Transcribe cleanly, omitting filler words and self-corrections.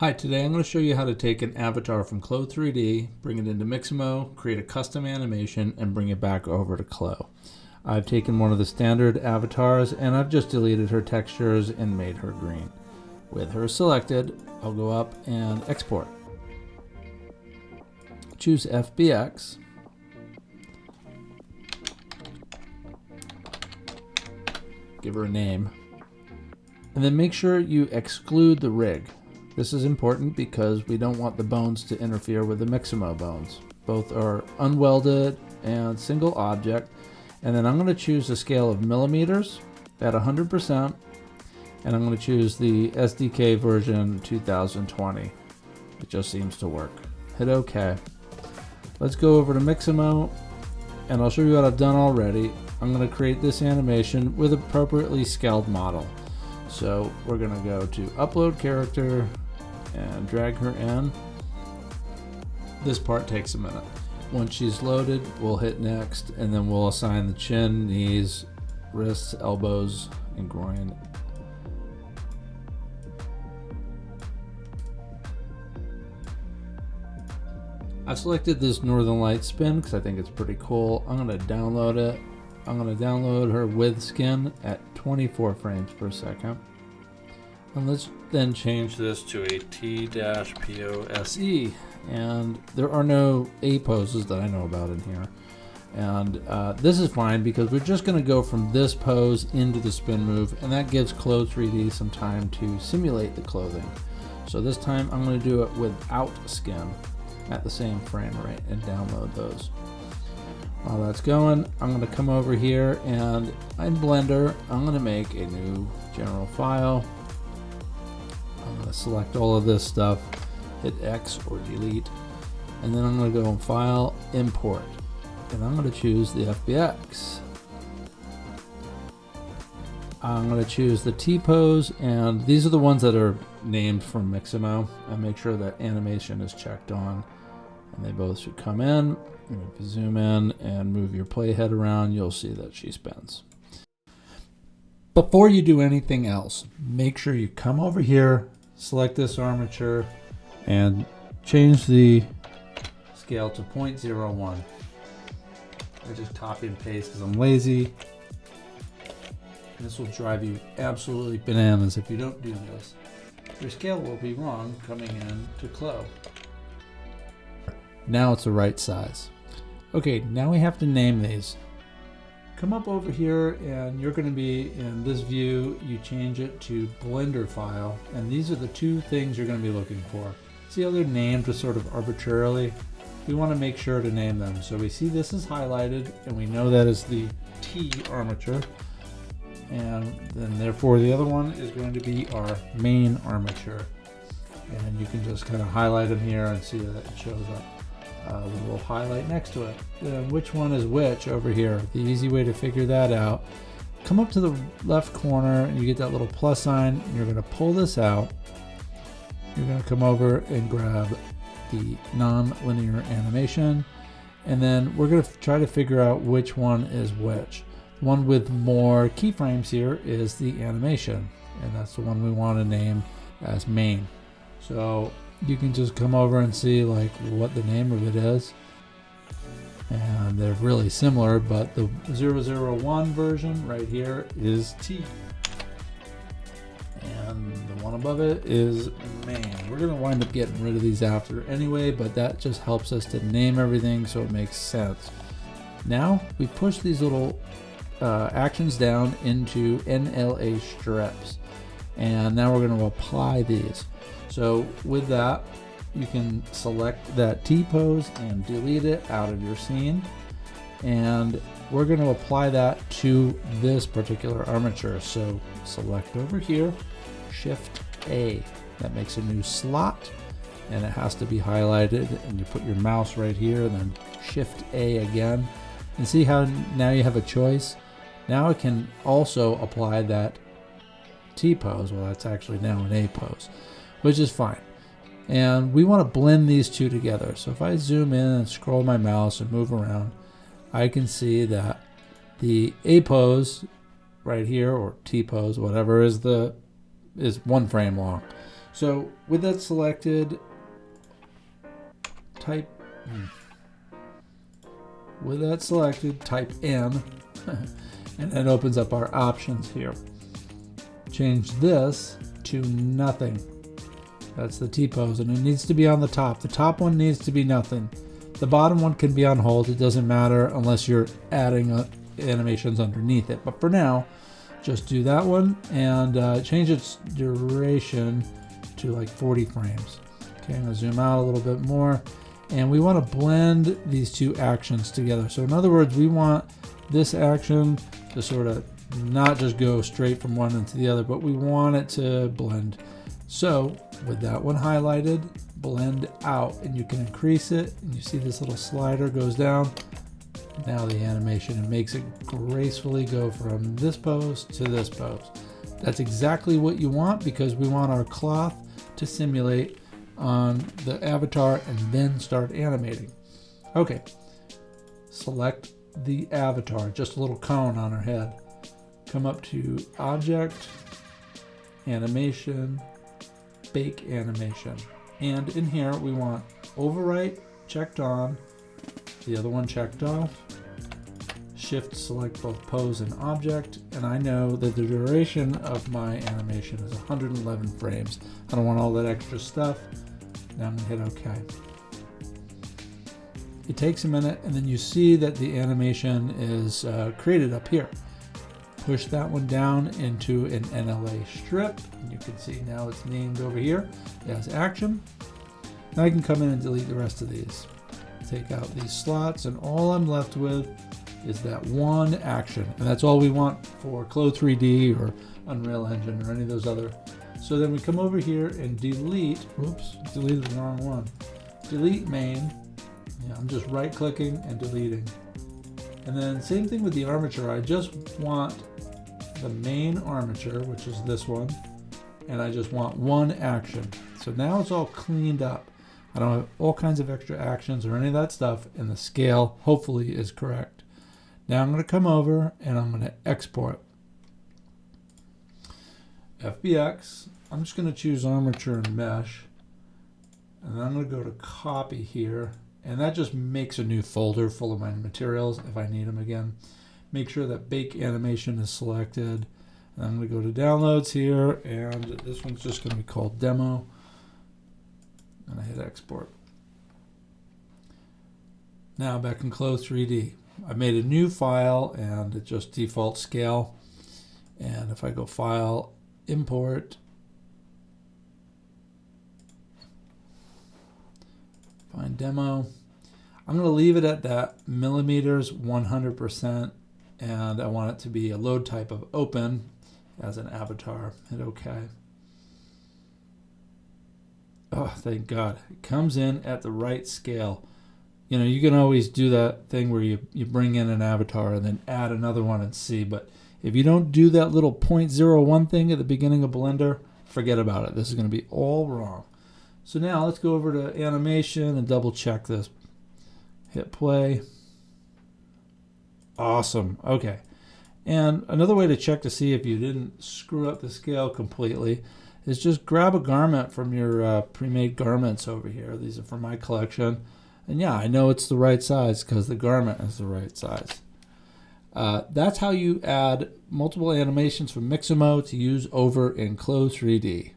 Hi, today I'm going to show you how to take an avatar from CLO3D, bring it into Mixamo, create a custom animation, and bring it back over to CLO. I've taken one of the standard avatars and I've just deleted her textures and made her green. With her selected, I'll go up and export. Choose FBX. Give her a name. And then make sure you exclude the rig. This is important because we don't want the bones to interfere with the Mixamo bones. Both are unwelded and single object. And then I'm going to choose a scale of millimeters at 100%. And I'm going to choose the SDK version 2020. It just seems to work. Hit OK. Let's go over to Mixamo and I'll show you what I've done already. I'm going to create this animation with appropriately scaled model. So we're going to go to upload character and drag her in. This part takes a minute. Once she's loaded, we'll hit next and then we'll assign the chin, knees, wrists, elbows, and groin. I've selected this Northern Light spin because I think it's pretty cool. I'm going to download it. I'm going to download her with skin at 24 frames per second. And let's then change this to a T-POSE. And there are no A poses that I know about in here. And this is fine because we're just going to go from this pose into the spin move, and that gives CLO3D some time to simulate the clothing. So this time I'm going to do it without skin at the same frame rate and download those. While that's going, I'm going to come over here and in Blender, I'm going to make a new general file. I'm going to select all of this stuff, hit X or delete, and then I'm going to go in File, Import, and I'm going to choose the FBX. I'm going to choose the T-pose, and these are the ones that are named from Mixamo, and make sure that animation is checked on, and they both should come in. And if you zoom in and move your playhead around, you'll see that she spins. Before you do anything else, make sure you come over here, select this armature, and change the scale to 0.01. I just copy and paste because I'm lazy. And this will drive you absolutely bananas if you don't do this. Your scale will be wrong coming in to CLO. Now it's the right size. Okay, now we have to name these. Come up over here and you're going to be in this view. You change it to Blender file, and these are the two things you're going to be looking for. See how they're named just sort of arbitrarily? We want to make sure to name them. So we see this is highlighted and we know that is the T armature, and then therefore the other one is going to be our main armature, and you can just kind of highlight them here and see that it shows up. A little highlight next to it. Which one is which over here? The easy way to figure that out, come up to the left corner and you get that little plus sign, and you're going to pull this out. You're going to come over and grab the non-linear animation, and then we're going to try to figure out which one is which. The one with more keyframes here is the animation, and that's the one we want to name as main. So you can just come over and see like what the name of it is, and they're really similar, but the 001 version right here is T, and the one above it is main. We're going to wind up getting rid of these after anyway, but that just helps us to name everything so it makes sense. Now we push these little actions down into NLA strips, and now we're going to apply these. So with that, you can select that T-pose and delete it out of your scene. And we're going to apply that to this particular armature. So select over here, Shift A. That makes a new slot, and it has to be highlighted. And you put your mouse right here, and then Shift A again. And see how now you have a choice? Now I can also apply that T-pose. Well, that's actually now an A pose, which is fine. And we want to blend these two together. So if I zoom in and scroll my mouse and move around, I can see that the A pose right here, or T pose, whatever, is one frame long. So with that selected, type N, and it opens up our options here. Change this to nothing. That's the T-pose, and it needs to be on the top. The top one needs to be nothing. The bottom one can be on hold. It doesn't matter unless you're adding animations underneath it. But for now, just do that one and change its duration to like 40 frames. Okay, I'm gonna zoom out a little bit more. And we want to blend these two actions together. So in other words, we want this action to sort of not just go straight from one into the other, but we want it to blend. So with that one highlighted, blend out, and you can increase it, and you see this little slider goes down. Now the animation, it makes it gracefully go from this pose to this pose. That's exactly what you want, because we want our cloth to simulate on the avatar and then start animating. Okay, select the avatar, just a little cone on her head. Come up to Object, Animation, Bake Animation. And in here we want Overwrite checked on, the other one checked off. Shift select both pose and object, and I know that the duration of my animation is 111 frames. I don't want all that extra stuff. Now I'm gonna hit OK. It takes a minute, and then you see that the animation is created up here. Push that one down into an NLA strip, and you can see now it's named over here as action. Now I can come in and delete the rest of these. Take out these slots, and all I'm left with is that one action, and that's all we want for CLO3D or Unreal Engine or any of those other. So then we come over here and delete, whoops, deleted the wrong one. Delete main. Yeah, I'm just right clicking and deleting. And then same thing with the armature. I just want the main armature, which is this one, and I just want one action. So now it's all cleaned up. I don't have all kinds of extra actions or any of that stuff, and the scale hopefully is correct. Now I'm going to come over and I'm going to export. FBX, I'm just going to choose armature and mesh, and then I'm going to go to copy here, and that just makes a new folder full of my materials if I need them again. Make sure that bake animation is selected, and I'm going to go to downloads here, and this one's just going to be called demo, and I hit export. Now back in CLO3D, I made a new file and it just default scale, and if I go file, import, find demo, I'm going to leave it at that millimeters 100%, and I want it to be a load type of open as an avatar. Hit OK. Oh, thank God. It comes in at the right scale. You know, you can always do that thing where you bring in an avatar and then add another one and see, but if you don't do that little 0.01 thing at the beginning of Blender, forget about it. This is going to be all wrong. So now let's go over to animation and double check this. Hit play. Awesome. Okay. And another way to check to see if you didn't screw up the scale completely is just grab a garment from your pre-made garments over here. These are from my collection. And yeah, I know it's the right size because the garment is the right size. That's how you add multiple animations from Mixamo to use over in CLO3D.